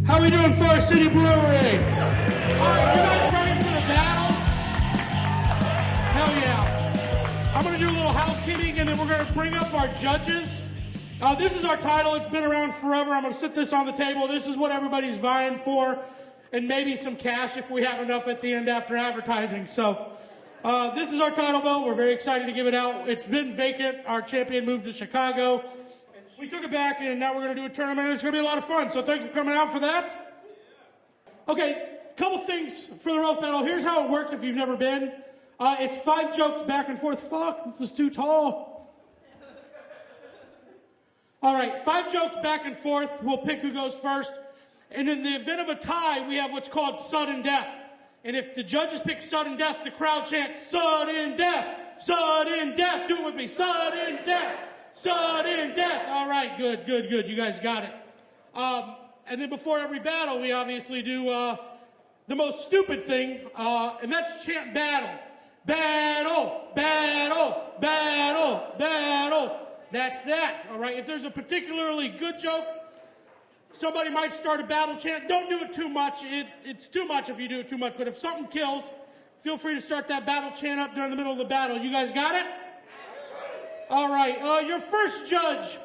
How we doing, Forest City Brewery? All right, you guys ready for the battles? Hell yeah. I'm going to do a little housekeeping, and then we're going to bring up our judges. This is our title. It's been around forever. I'm going to sit this on the table. This is what everybody's vying for, and maybe some cash if we have enough at the end after advertising. So this is our title belt. We're very excited to give it out. It's been vacant. Our champion moved to Chicago. We took it back, and now we're going to do a tournament, and it's going to be a lot of fun. So thanks for coming out for that. Okay, a couple things for the roast battle. Here's how it works if you've never been. It's 5 jokes back and forth. Fuck, this is too tall. All right, 5 jokes back and forth. We'll pick who goes first. And in the event of a tie, we have what's called sudden death. And if the judges pick sudden death, the crowd chants, sudden death, sudden death. Do it with me, sudden death. Sudden death. All right, good. You guys got it. And then before every battle, we obviously do the most stupid thing, and that's chant battle. Battle, battle, battle, battle. That's that, all right? If there's a particularly good joke, somebody might start a battle chant. Don't do it too much. It's too much if you do it too much. But if something kills, feel free to start that battle chant up during the middle of the battle. You guys got it? All right, your first judge,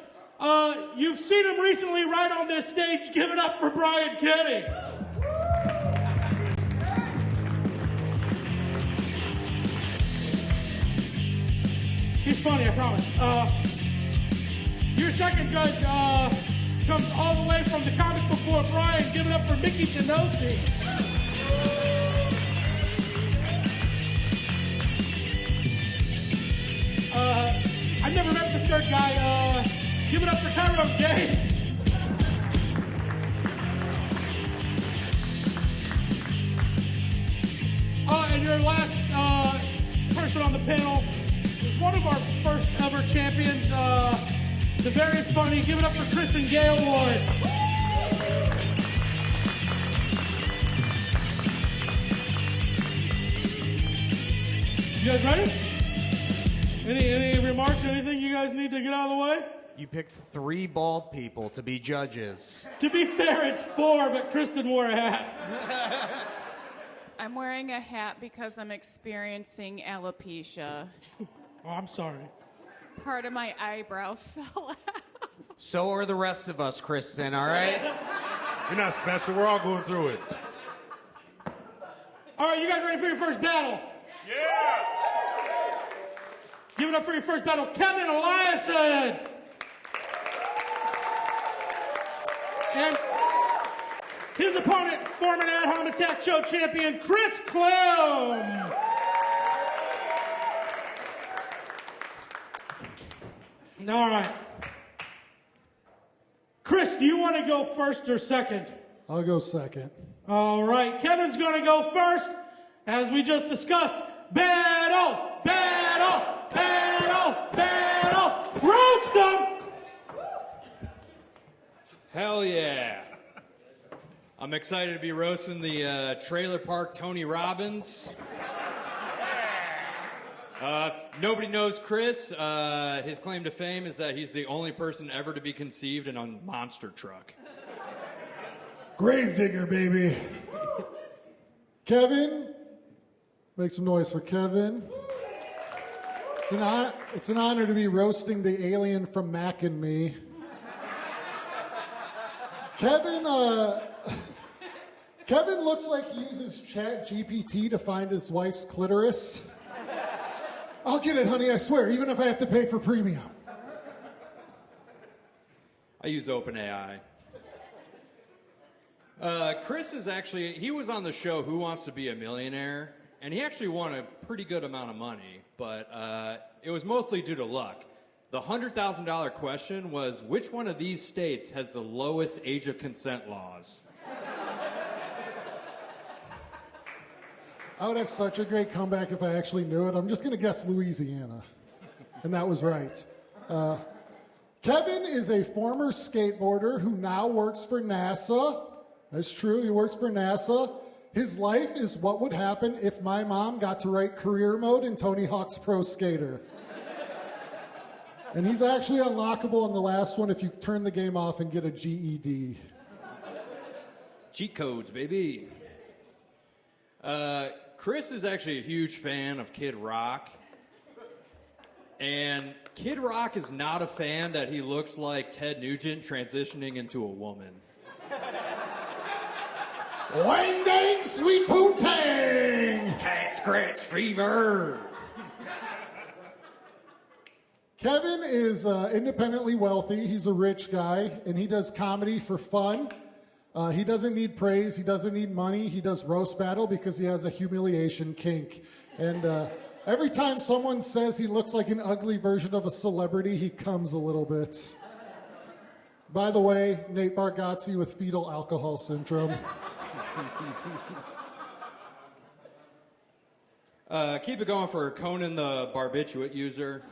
you've seen him recently right on this stage. Give it up for Brian Kenny. He's funny, I promise. Your second judge comes all the way from the comic before Brian. Give it up for Miki Janosi. I've never met the third guy. Give it up for Tyrone Gates. And your last person on the panel is one of our first ever champions. The very funny. Give it up for Kristin Galewood. You guys ready? Any remarks, anything you guys need to get out of the way? You picked 3 bald people to be judges. To be fair, it's 4, but Kristin wore a hat. I'm wearing a hat because I'm experiencing alopecia. Oh, I'm sorry. Part of my eyebrow fell out. So are the rest of us, Kristin, all right? You're not special. We're all going through it. All right, you guys ready for your first battle? Yeah! Give it up for your first battle, Kevin Eliason. And his opponent, former Ad Hom Attack Show champion, Clem. All right. Chris, do you want to go first or second? I'll go second. All right. Kevin's going to go first. As we just discussed, battle, battle, battle, battle. Roast them! Hell yeah. I'm excited to be roasting the Trailer Park Tony Robbins. If nobody knows Chris, his claim to fame is that he's the only person ever to be conceived in a monster truck. Gravedigger, baby. Kevin. Make some noise for Kevin. It's an honor to be roasting the alien from Mac and Me. Kevin looks like he uses ChatGPT to find his wife's clitoris. I'll get it, honey, I swear, even if I have to pay for premium. I use OpenAI. Chris is actually, he was on the show Who Wants to Be a Millionaire, and he actually won a pretty good amount of money, but it was mostly due to luck. The $100,000 question was, which one of these states has the lowest age of consent laws? I would have such a great comeback if I actually knew it. I'm just going to guess Louisiana. And that was right. Kevin is a former skateboarder who now works for NASA. That's true, he works for NASA. His life is what would happen if my mom got to write career mode in Tony Hawk's Pro Skater. And he's actually unlockable in the last one if you turn the game off and get a GED. Cheat codes, baby. Chris is actually a huge fan of Kid Rock. And Kid Rock is not a fan that he looks like Ted Nugent transitioning into a woman. Wang dang sweet poontang! Cat scratch fever! Kevin is independently wealthy. He's a rich guy, and he does comedy for fun. He doesn't need praise. He doesn't need money. He does roast battle because he has a humiliation kink. And every time someone says he looks like an ugly version of a celebrity, he comes a little bit. By the way, Nate Bargatze with fetal alcohol syndrome. Keep it going for Conan the barbiturate user.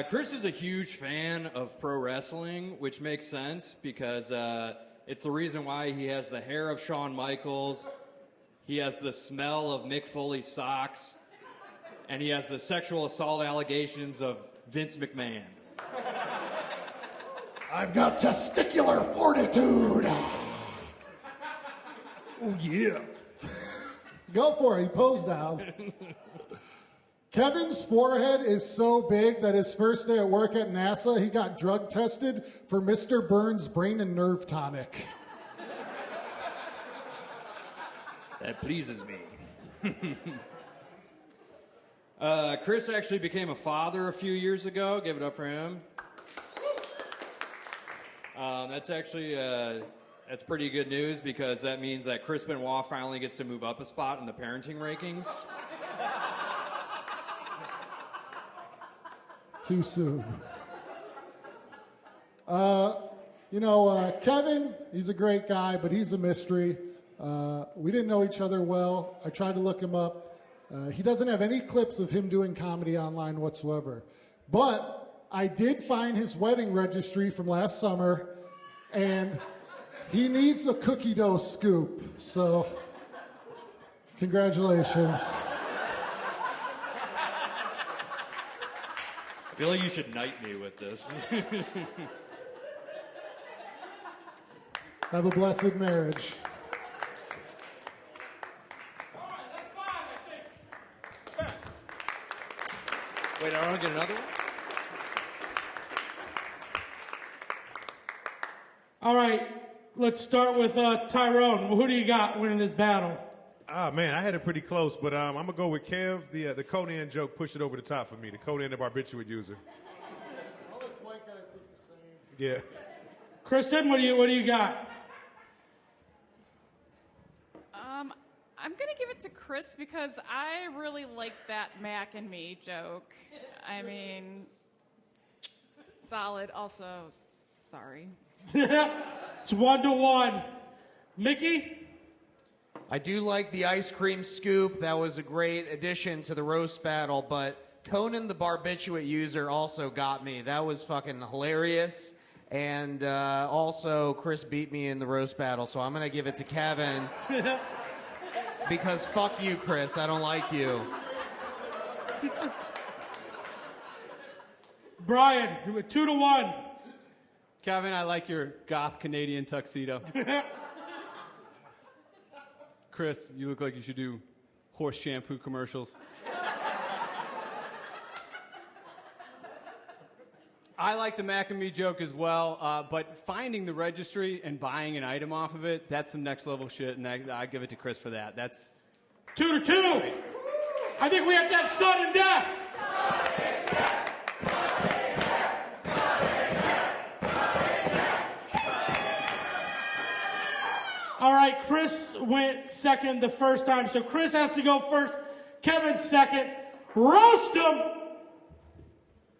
Chris is a huge fan of pro wrestling, which makes sense because it's the reason why he has the hair of Shawn Michaels, he has the smell of Mick Foley's socks, and he has the sexual assault allegations of Vince McMahon. I've got testicular fortitude. Oh, yeah. Go for it. He posed down. Kevin's forehead is so big that his first day at work at NASA, he got drug tested for Mr. Burns' brain and nerve tonic. That pleases me. Chris actually became a father a few years ago. Give it up for him. That's actually that's pretty good news because that means that Chris Benoit finally gets to move up a spot in the parenting rankings. Too soon. Kevin, he's a great guy, but he's a mystery. We didn't know each other well. I tried to look him up. He doesn't have any clips of him doing comedy online whatsoever. But I did find his wedding registry from last summer, and he needs a cookie dough scoop. So, congratulations. I feel like you should knight me with this. Have a blessed marriage. All right, that's fine, I think. Wait, I want to get another one? All right, let's start with Tyrone. Who do you got winning this battle? Ah, man, I had it pretty close, but I'm going to go with Kev. The Conan joke pushed it over the top for me. The Conan the barbiturate user. All those white guys look the same. Yeah. Kristin, what do you got? I'm going to give it to Chris because I really like that Mac and me joke. I mean, solid. Also, sorry. It's 1-1. Miki? I do like the ice cream scoop. That was a great addition to the roast battle, but Conan the barbiturate user also got me. That was fucking hilarious. And also, Chris beat me in the roast battle, so I'm going to give it to Kevin. Because fuck you, Chris. I don't like you. Brian, 2-1. Kevin, I like your goth Canadian tuxedo. Chris, you look like you should do horse shampoo commercials. I like the Mac and Me joke as well, but finding the registry and buying an item off of it, that's some next level shit, and I give it to Chris for that. That's 2-2. I think we have to have sudden death. All right, Chris went second the first time, so Chris has to go first. Kevin second. Roast him.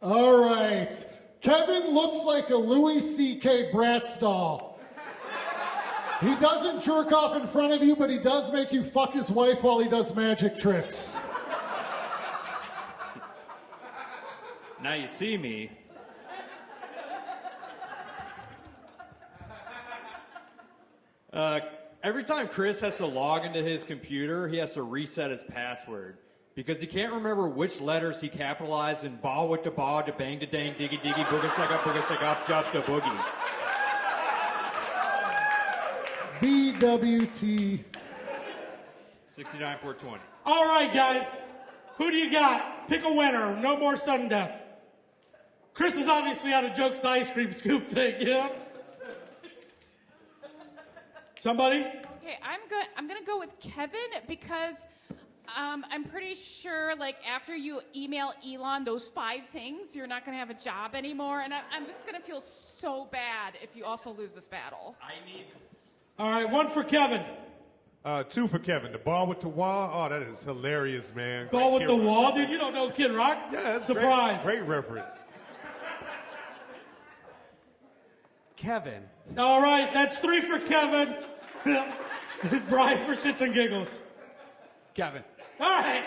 All right. Kevin looks like a Louis C.K. Bratz doll. He doesn't jerk off in front of you, but he does make you fuck his wife while he does magic tricks. Now you see me. Every time Chris has to log into his computer, he has to reset his password because he can't remember which letters he capitalized in ba with the ba, da bang, da dang, diggy, diggy, booga, up, jump, da boogie. BWT. 69-420. All right, guys. Who do you got? Pick a winner. No more sudden death. Chris is obviously out of jokes, the ice cream scoop thing, yeah? Somebody? Okay, I'm gonna go with Kevin because I'm pretty sure, like, after you email Elon those 5 things, you're not gonna have a job anymore, and I'm just gonna feel so bad if you also lose this battle. I need this. All right, 1 for Kevin. 2 for Kevin. The ball with the wall. Oh, that is hilarious, man. Ball Great with the Kid wall, Rock. dude. You don't know Kid Rock? Yeah, that's surprise. Great reference. Kevin. All right, that's 3 for Kevin. Brian for shits and giggles. Kevin. All right,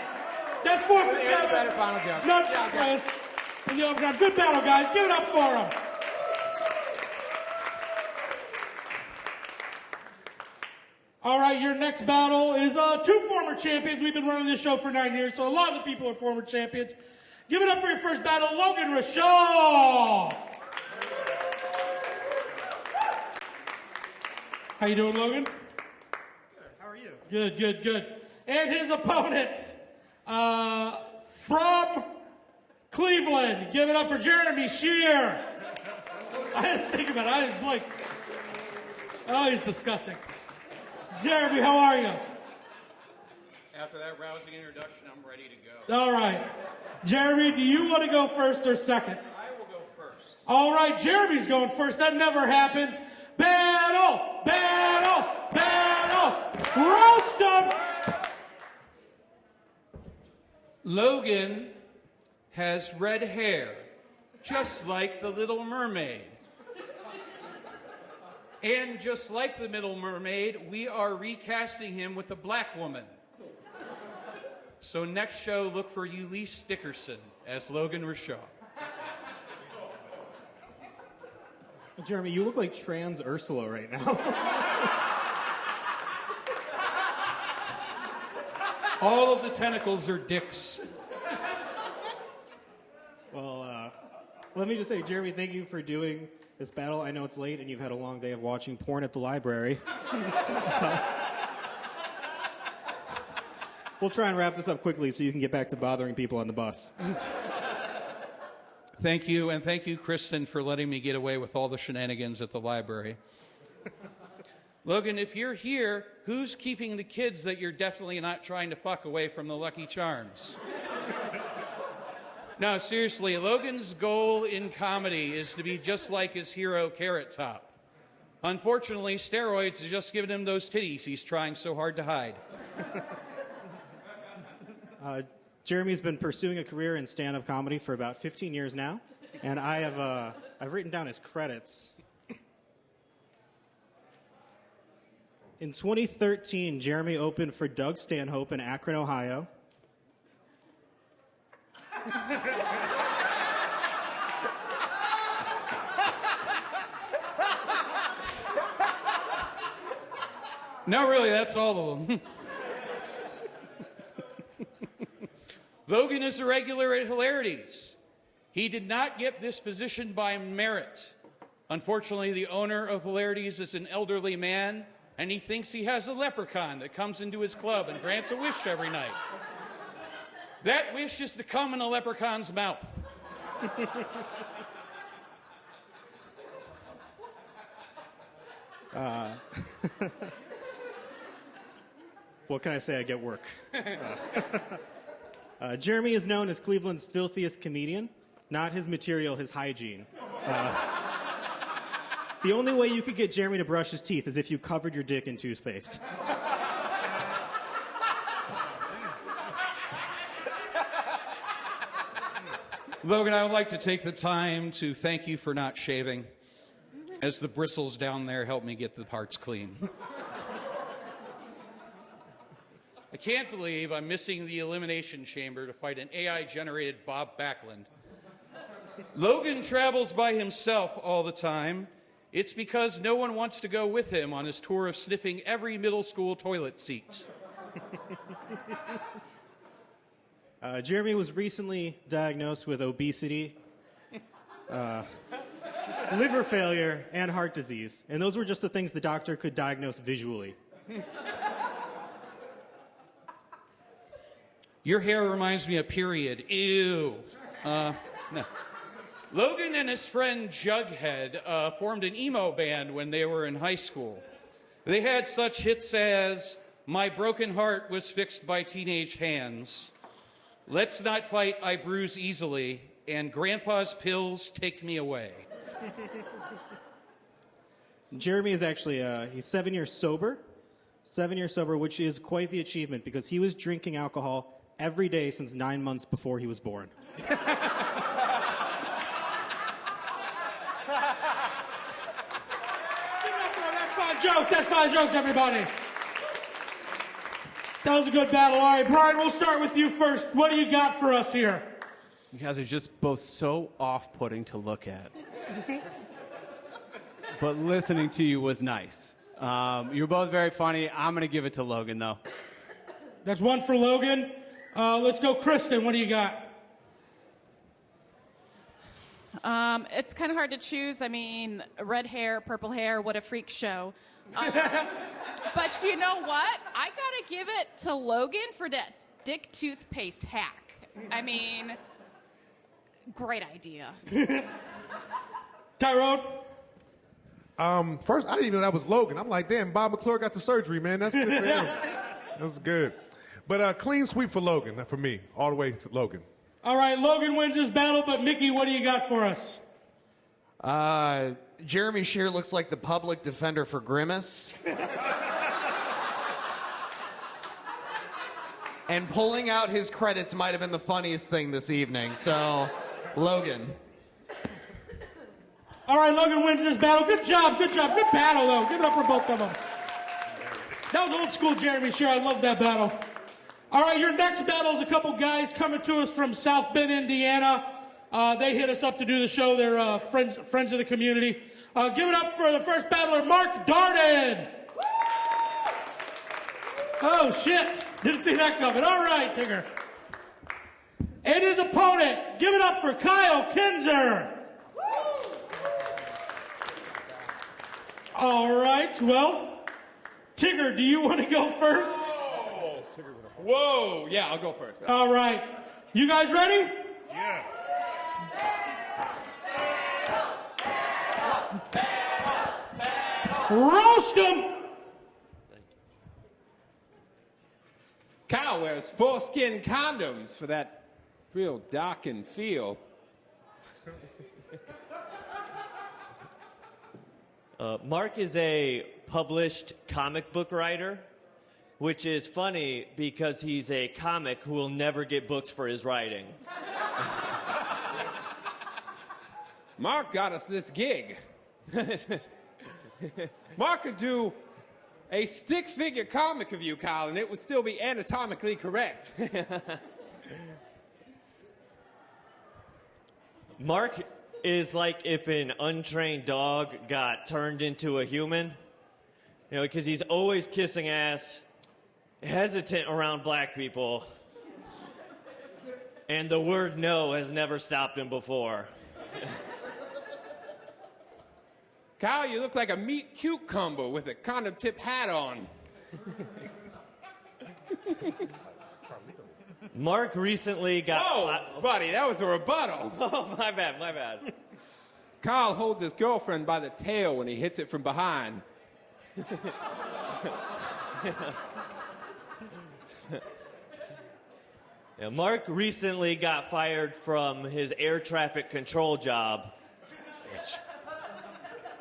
that's 4 for Here's a Kevin. better final joke. None for Chris. And you have got good battle, guys. Give it up for him. All right, your next battle is 2 former champions. We've been running this show for 9 years, so a lot of the people are former champions. Give it up for your first battle, Logan Rishaw. How you doing, Logan? Good. How are you? Good, good, good. And his opponents from Cleveland. Give it up for Jeremy Shear. I had to think about it. I was like, oh, he's disgusting. Jeremy, how are you? After that rousing introduction, I'm ready to go. All right. Jeremy, do you want to go first or second? I will go first. All right, Jeremy's going first. That never happens. Battle! Battle! Battle! Roast them! Logan has red hair, just like the Little Mermaid. And just like the Little Mermaid, we are recasting him with a black woman. So next show, look for Ulysses Dickerson as Logan Rishaw. Jeremy, you look like trans Ursula right now. All of the tentacles are dicks. Well, let me just say, Jeremy, thank you for doing this battle. I know it's late and you've had a long day of watching porn at the library. We'll try and wrap this up quickly so you can get back to bothering people on the bus. Thank you, and thank you, Kristin, for letting me get away with all the shenanigans at the library. Logan, if you're here, who's keeping the kids that you're definitely not trying to fuck away from the Lucky Charms? No, seriously, Logan's goal in comedy is to be just like his hero, Carrot Top. Unfortunately, steroids have just given him those titties he's trying so hard to hide. Jeremy's been pursuing a career in stand-up comedy for about 15 years now, and I've written down his credits. In 2013, Jeremy opened for Doug Stanhope in Akron, Ohio. No, really, that's all of them. Logan is a regular at Hilarities. He did not get this position by merit. Unfortunately, the owner of Hilarities is an elderly man, and he thinks he has a leprechaun that comes into his club and grants a wish every night. That wish is to come in a leprechaun's mouth. What can I say? I get work. Jeremy is known as Cleveland's filthiest comedian. Not his material, his hygiene. The only way you could get Jeremy to brush his teeth is if you covered your dick in toothpaste. Logan, I would like to take the time to thank you for not shaving, as the bristles down there help me get the parts clean. I can't believe I'm missing the Elimination Chamber to fight an AI-generated Bob Backlund. Logan travels by himself all the time. It's because no one wants to go with him on his tour of sniffing every middle school toilet seat. Jeremy was recently diagnosed with obesity, liver failure, and heart disease. And those were just the things the doctor could diagnose visually. Your hair reminds me of period. Ew. No. Logan and his friend Jughead formed an emo band when they were in high school. They had such hits as My Broken Heart Was Fixed by Teenage Hands, Let's Not Fight, I Bruise Easily, and Grandpa's Pills Take Me Away. Jeremy is actually, he's 7 years sober. 7 years sober, which is quite the achievement because he was drinking alcohol every day since 9 months before he was born. That's fine jokes, everybody. That was a good battle. All right, Brian, we'll start with you first. What do you got for us here? You guys are just both so off-putting to look at. But listening to you was nice. You're both very funny. I'm going to give it to Logan, though. That's one for Logan. Let's go, Kristin. What do you got? It's kind of hard to choose. I mean, red hair, purple hair, what a freak show. But you know what? I gotta give it to Logan for that dick toothpaste hack. I mean, great idea. Tyrone? First, I didn't even know that was Logan. I'm like, damn, Bob McClure got the surgery, man. That's good for him. That's good. But clean sweep for Logan, for me, all the way to Logan. All right, Logan wins this battle, but Miki, what do you got for us? Jeremy Shear looks like the public defender for Grimace. And pulling out his credits might have been the funniest thing this evening. So, Logan. All right, Logan wins this battle. Good job. Good battle, though. Give it up for both of them. That was old school Jeremy Shear. I love that battle. All right, your next battle is a couple guys coming to us from South Bend, Indiana. They hit us up to do the show. They're friends of the community. Give it up for the first battler, Mark Darden. Oh, shit. Didn't see that coming. All right, Tigger. And his opponent, give it up for Kyle Kinzer. All right, well, Tigger, do you want to go first? Whoa! Yeah, I'll go first. All right. You guys ready? Yeah. Roast him! Kyle wears foreskin condoms for that real docking feel. Mark is a published comic book writer, which is funny because he's a comic who will never get booked for his writing. Mark got us this gig. Mark could do a stick figure comic of you, Kyle, and it would still be anatomically correct. Mark is like if an untrained dog got turned into a human. You know, because he's always kissing ass, hesitant around black people, and the word no has never stopped him before. Kyle, you look like a meat cucumber with a condom tip hat on. Mark recently got... Whoa, buddy, that was a rebuttal. Oh, my bad. Kyle holds his girlfriend by the tail when he hits it from behind. Yeah, Mark recently got fired from his air traffic control job,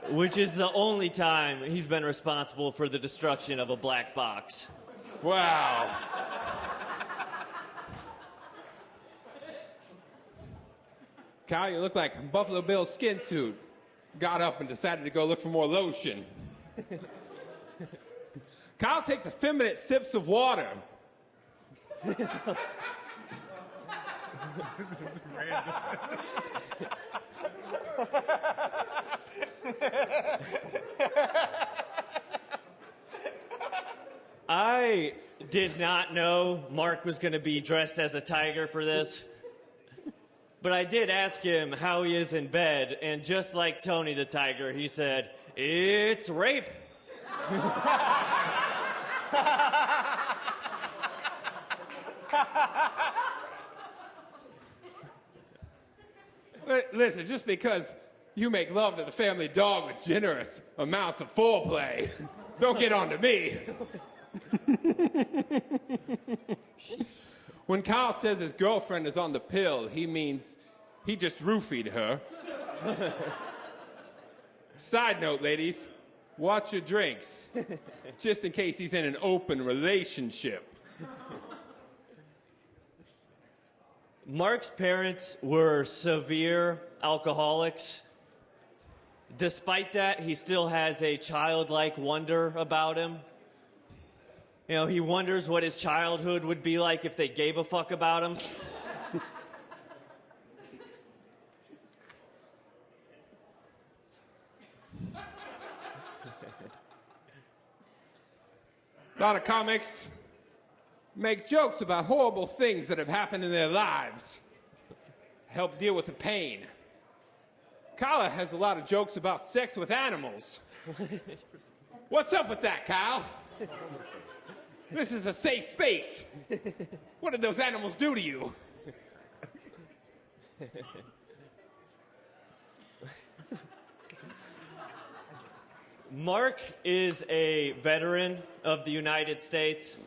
which is the only time he's been responsible for the destruction of a black box. Wow. Kyle, you look like Buffalo Bill's skin suit. Got up and decided to go look for more lotion. Kyle takes effeminate sips of water. This is random. I did not know Mark was going to be dressed as a tiger for this. But I did ask him how he is in bed, and just like Tony the Tiger, he said, "It's rape." Listen, just because you make love to the family dog with generous amounts of foreplay, don't get on to me. When Kyle says his girlfriend is on the pill, he means he just roofied her. Side note, ladies, watch your drinks, just in case he's in an open relationship. Mark's parents were severe alcoholics. Despite that, he still has a childlike wonder about him. You know, he wonders what his childhood would be like if they gave a fuck about him. A lot of comics make jokes about horrible things that have happened in their lives to help deal with the pain. Kyle has a lot of jokes about sex with animals. What's up with that, Kyle? This is a safe space. What did those animals do to you? Mark is a veteran of the United States.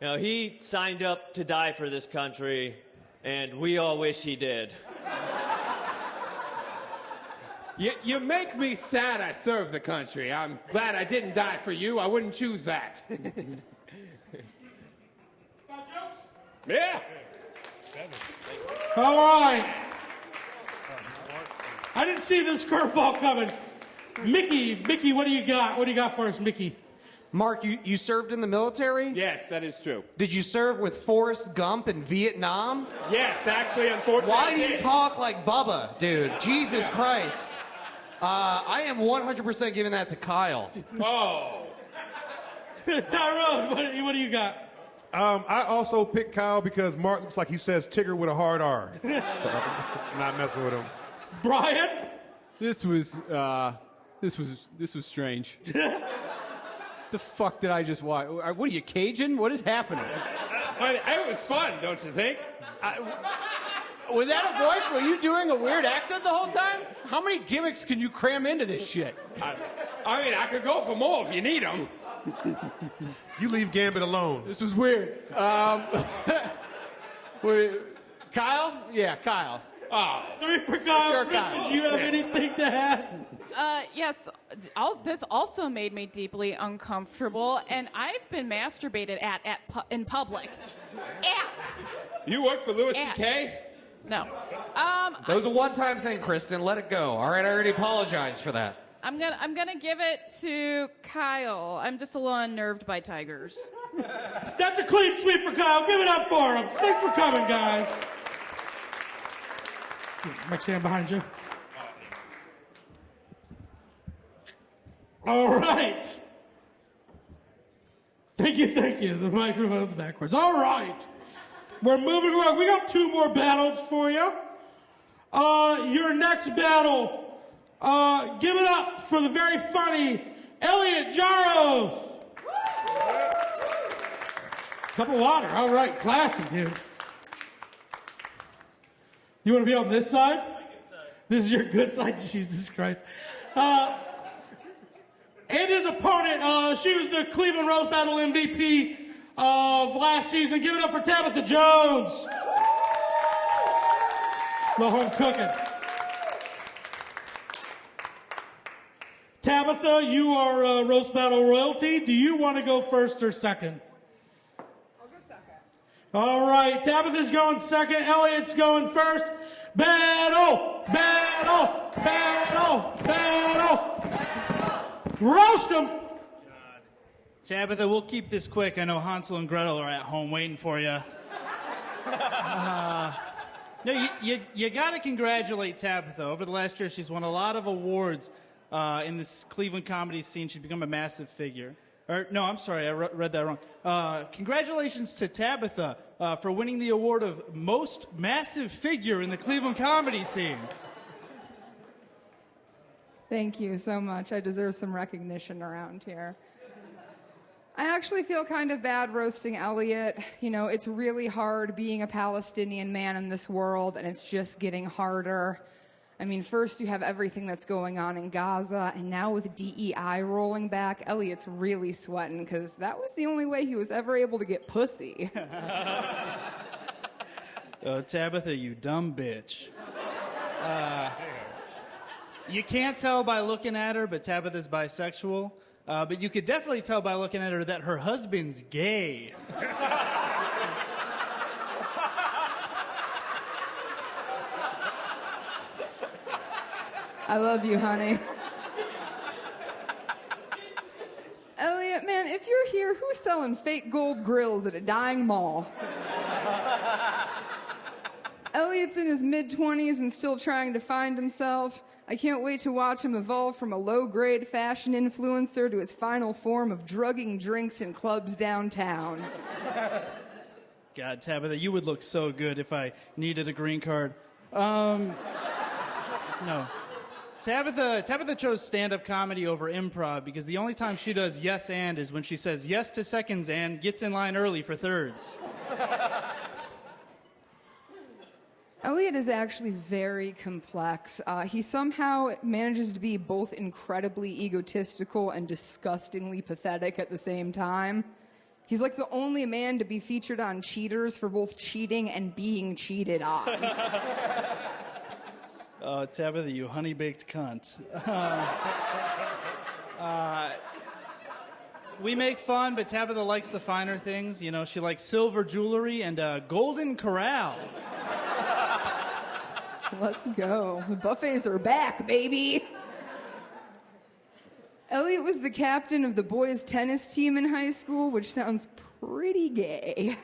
You know, he signed up to die for this country, and we all wish he did. You make me sad I served the country. I'm glad I didn't die for you. I wouldn't choose that. Yeah. All right. I didn't see this curveball coming. Miki, what do you got? What do you got for us, Miki? Mark, you served in the military? Yes, that is true. Did you serve with Forrest Gump in Vietnam? Yes, actually, unfortunately. Why do you talk like Bubba, dude? Jesus Christ. I am 100% giving that to Kyle. Oh. Tyrone, what do you got? I also picked Kyle because Mark looks like he says Tigger with a hard R. So, I'm not messing with him. Brian? This was strange. The fuck did I just watch? What are you, Cajun? What is happening? It was fun, don't you think? Was that a voice? Were you doing a weird accent the whole time? How many gimmicks can you cram into this shit? I mean, I could go for more if you need them. You leave Gambit alone. This was weird. Kyle? Yeah, Kyle. Oh. 3 for Kyle. Sure, Kristin, Kyle. do you have anything to add? Yes, this also made me deeply uncomfortable, and I've been masturbated in public. You work for Louis C.K.? No. That was a one-time thing, Kristin. Let it go. All right, I already apologized for that. I'm gonna give it to Kyle. I'm just a little unnerved by tigers. That's a clean sweep for Kyle. Give it up for him. Thanks for coming, guys. Mike, stand behind you. All right. Thank you. The microphone's backwards. All right. We're moving along. We got 2 more battles for you. Your next battle, give it up for the very funny Ellliot Jaros. Cup of water. All right. Classy, dude. You want to be on this side? This is your good side? Jesus Christ. And his opponent, she was the Cleveland Rose Battle MVP of last season. Give it up for Tabitha Jones. The home cooking. Tabitha, you are Rose Battle royalty. Do you want to go first or second? I'll go second. All right, Tabitha's going second. Elliot's going first. Battle! Battle! Battle! Battle! Roast them! Tabitha, we'll keep this quick. I know Hansel and Gretel are at home waiting for you. No, you got to congratulate Tabitha. Over the last year, she's won a lot of awards in this Cleveland comedy scene. She's become a massive figure. No, I'm sorry, I read that wrong. Congratulations to Tabitha for winning the award of most massive figure in the Cleveland comedy scene. Thank you so much. I deserve some recognition around here. I actually feel kind of bad roasting Elliot. You know, it's really hard being a Palestinian man in this world, and it's just getting harder. I mean, first you have everything that's going on in Gaza, and now with DEI rolling back, Elliot's really sweating, because that was the only way he was ever able to get pussy. Tabitha, you dumb bitch. You can't tell by looking at her, but Tabitha's bisexual. But you could definitely tell by looking at her that her husband's gay. I love you, honey. Elliot, man, if you're here, who's selling fake gold grills at a dying mall? Elliot's in his mid-20s and still trying to find himself. I can't wait to watch him evolve from a low-grade fashion influencer to his final form of drugging drinks in clubs downtown. God, Tabitha, you would look so good if I needed a green card. No. Tabitha chose stand-up comedy over improv because the only time she does yes and is when she says yes to seconds and gets in line early for thirds. Elliot is actually very complex. He somehow manages to be both incredibly egotistical and disgustingly pathetic at the same time. He's like the only man to be featured on Cheaters for both cheating and being cheated on. Tabitha, you honey-baked cunt. We make fun, but Tabitha likes the finer things. You know, she likes silver jewelry and Golden Corral. Let's go. The buffets are back, baby. Elliot was the captain of the boys' tennis team in high school, which sounds pretty gay.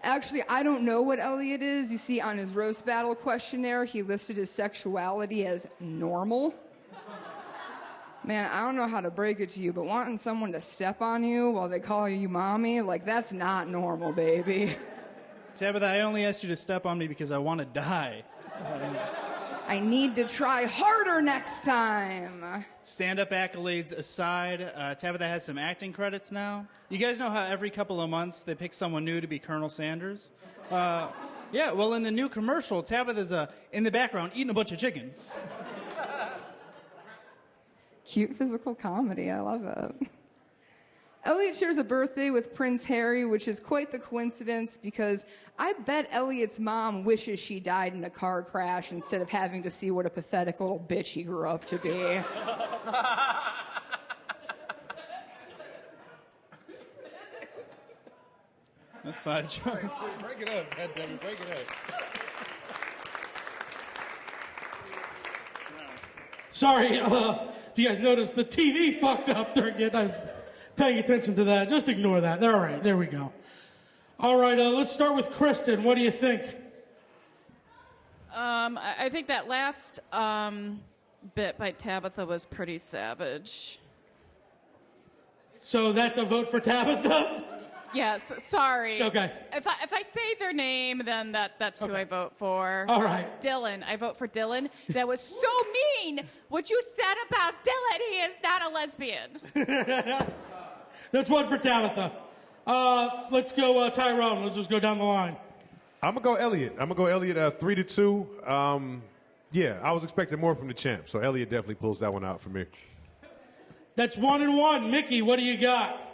Actually, I don't know what Elliot is. You see, on his roast battle questionnaire, he listed his sexuality as normal. Man, I don't know how to break it to you, but wanting someone to step on you while they call you mommy, like, that's not normal, baby. Tabitha, I only asked you to step on me because I want to die. I need to try harder next time. Stand-up accolades aside, Tabitha has some acting credits now. You guys know how every couple of months they pick someone new to be Colonel Sanders? Yeah, well, in the new commercial, Tabitha's in the background eating a bunch of chicken. Cute physical comedy. I love it. Elliot shares a birthday with Prince Harry, which is quite the coincidence because I bet Elliot's mom wishes she died in a car crash instead of having to see what a pathetic little bitch he grew up to be. That's 5 jokes. Break it up, goddammit, break it up. Sorry, if you guys noticed, the TV fucked up during it. I was paying attention to that. Just ignore that. They're all right. There we go. All right, let's start with Kristin. What do you think? I think that last bit by Tabitha was pretty savage. So that's a vote for Tabitha? Yes, sorry. Okay. If I say their name, then that's who I vote for. All right. Dylan. I vote for Dylan. That was so mean. What you said about Dylan, he is not a lesbian. That's one for Tabitha. Let's go Tyrone. Let's just go down the line. I'm going to go Elliot. 3-2. Yeah, I was expecting more from the champ, so Elliot definitely pulls that one out for me. That's 1-1. Miki, what do you got?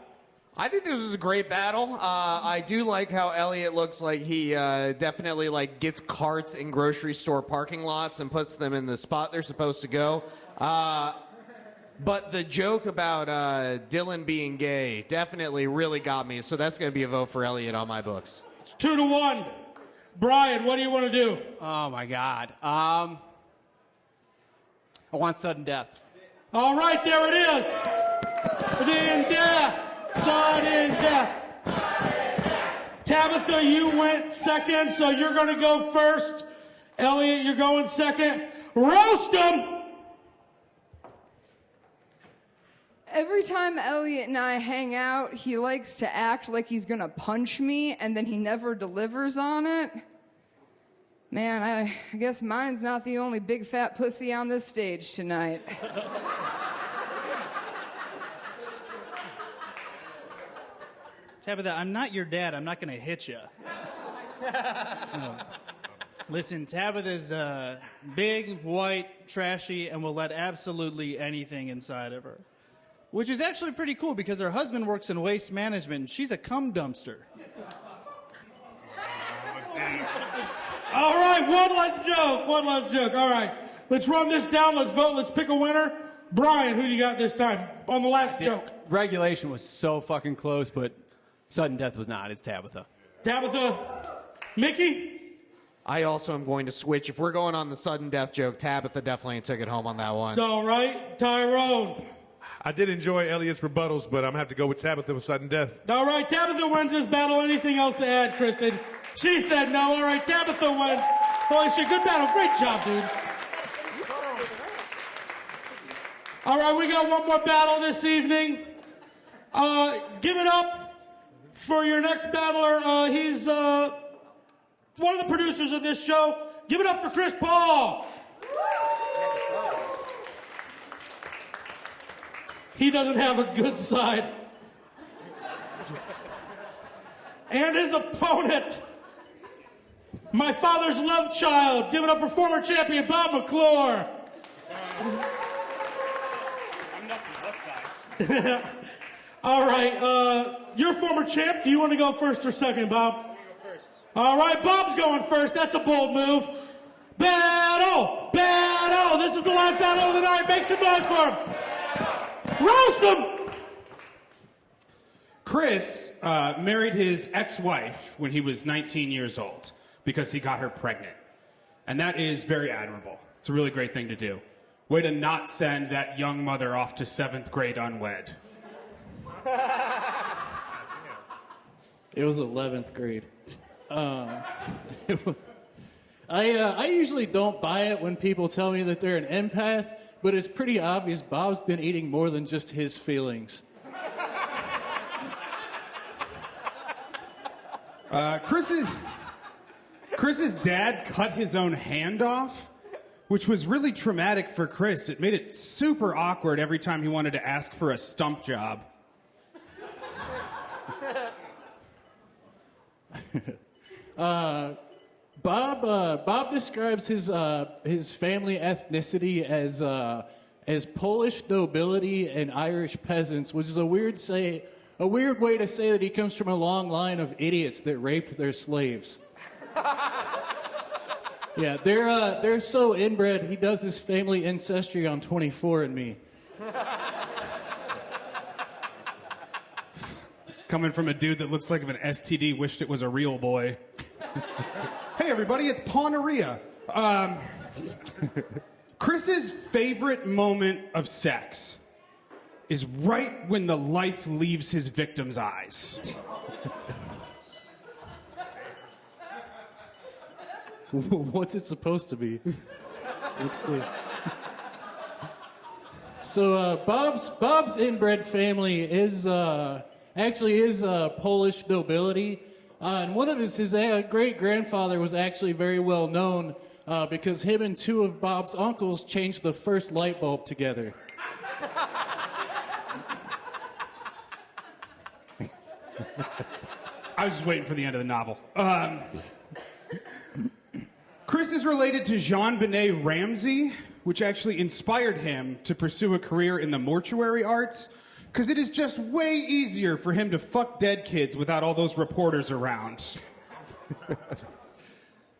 I think this is a great battle. I do like how Elliot looks like he definitely like gets carts in grocery store parking lots and puts them in the spot they're supposed to go. But the joke about Dylan being gay definitely really got me, so that's going to be a vote for Elliot on my books. It's 2-1. Brian, what do you want to do? Oh, my God. I want sudden death. All right, there it is. Sudden death. Sudden death. Tabitha, you went second, so you're going to go first. Elliot, you're going second. Roast him! every time Elliot and I hang out, he likes to act like he's gonna punch me, and then he never delivers on it. Man, I guess mine's not the only big fat pussy on this stage tonight. Tabitha, I'm not your dad. I'm not going to hit you. Listen, Tabitha's big, white, trashy, and will let absolutely anything inside of her. Which is actually pretty cool because her husband works in waste management and she's a cum dumpster. All right, one less joke. All right, let's run this down. Let's vote. Let's pick a winner. Brian, who do you got this time on the last joke? Regulation was so fucking close, but sudden death was not. It's Tabitha. Tabitha. Miki? I also am going to switch. If we're going on the sudden death joke, Tabitha definitely took it home on that one. All right, Tyrone. I did enjoy Elliot's rebuttals, but I'm going to have to go with Tabitha with sudden death. All right, Tabitha wins this battle. Anything else to add, Kristin? She said no. All right, Tabitha wins. Holy shit, good battle. Great job, dude. All right, we got one more battle this evening. Give it up for your next battler. He's one of the producers of this show. Give it up for Chris Paugh. He doesn't have a good side. And his opponent, my father's love child. Give it up for former champion Bob McClure. I'm not on that side. All right, you're former champ. Do you want to go first or second, Bob? I'm going to go first. All right, Bob's going first. That's a bold move. Battle! Battle! This is the last battle of the night. Make some noise for him. Roast him! Chris married his ex-wife when he was 19 years old because he got her pregnant. And that is very admirable. It's a really great thing to do. Way to not send that young mother off to 7th grade unwed. It was 11th grade. I usually don't buy it when people tell me that they're an empath, but it's pretty obvious Bob's been eating more than just his feelings. Chris's dad cut his own hand off, which was really traumatic for Chris. It made it super awkward every time he wanted to ask for a stump job. Bob describes his family ethnicity as Polish nobility and Irish peasants, which is a weird way to say that he comes from a long line of idiots that raped their slaves. Yeah, they're so inbred. He does his family ancestry on 24andMe. It's coming from a dude that looks like if an STD wished it was a real boy. Hey everybody, it's Pawneria. Chris's favorite moment of sex is right when the life leaves his victim's eyes. What's it supposed to be? What's the... So Bob's inbred family is Polish nobility, and one of his great grandfather was actually very well known because him and two of Bob's uncles changed the first light bulb together. I was just waiting for the end of the novel. Chris is related to Jean-Benet Ramsey, which actually inspired him to pursue a career in the mortuary arts, because it is just way easier for him to fuck dead kids without all those reporters around.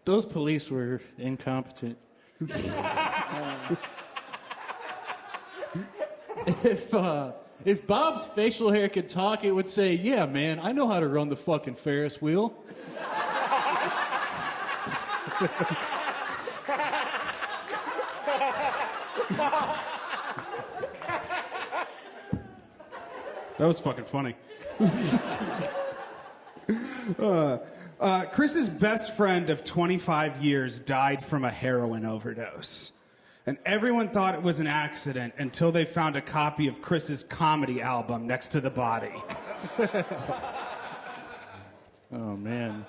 Those police were incompetent. If Bob's facial hair could talk, it would say, "Yeah, man, I know how to run the fucking Ferris wheel." That was fucking funny. Chris's best friend of 25 years died from a heroin overdose. And everyone thought it was an accident until they found a copy of Chris's comedy album next to the body. Oh, man.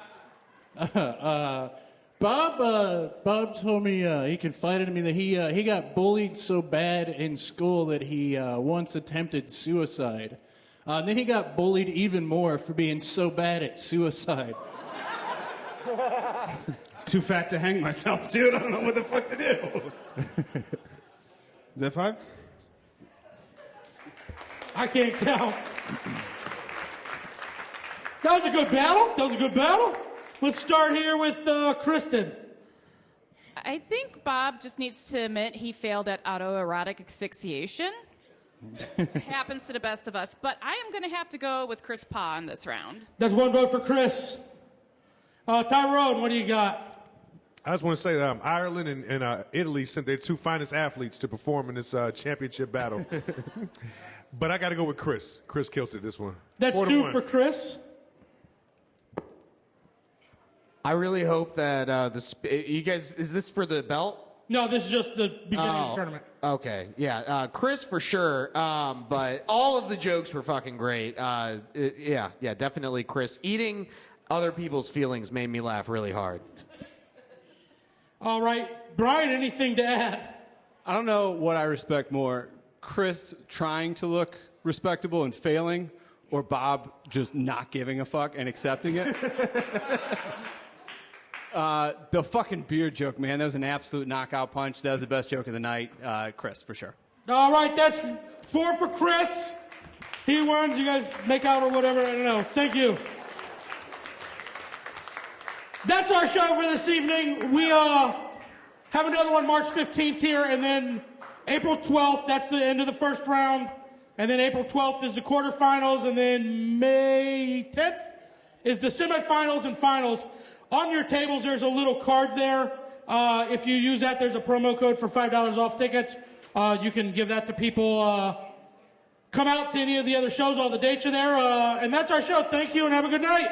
Bob told me he confided to me that he got bullied so bad in school that he once attempted suicide. Then he got bullied even more for being so bad at suicide. Too fat to hang myself, dude. I don't know what the fuck to do. Is that 5? I can't count. That was a good battle. Let's start here with Kristin. I think Bob just needs to admit he failed at autoerotic asphyxiation. It happens to the best of us, but I am going to have to go with Chris Paugh in this round. That's one vote for Chris. Tyrone, what do you got? I just want to say Ireland and Italy sent their 2 finest athletes to perform in this championship battle. But I got to go with Chris. Chris killed it this one. That's 2 for Chris. I really hope that you guys, is this for the belt? No, this is just the beginning of the tournament. Okay, yeah. Chris for sure, but all of the jokes were fucking great. Yeah, definitely Chris. Eating other people's feelings made me laugh really hard. All right. Brian, anything to add? I don't know what I respect more, Chris trying to look respectable and failing, or Bob just not giving a fuck and accepting it. The fucking beer joke, man. That was an absolute knockout punch. That was the best joke of the night. Chris, for sure. All right, that's 4 for Chris. He wins. You guys make out or whatever. I don't know. Thank you. That's our show for this evening. We have another one March 15th here, and then April 12th, that's the end of the first round. And then April 12th is the quarterfinals, and then May 10th is the semifinals and finals. On your tables, there's a little card there. If you use that, there's a promo code for $5 off tickets. You can give that to people. Come out to any of the other shows. All the dates are there. And that's our show. Thank you, and have a good night.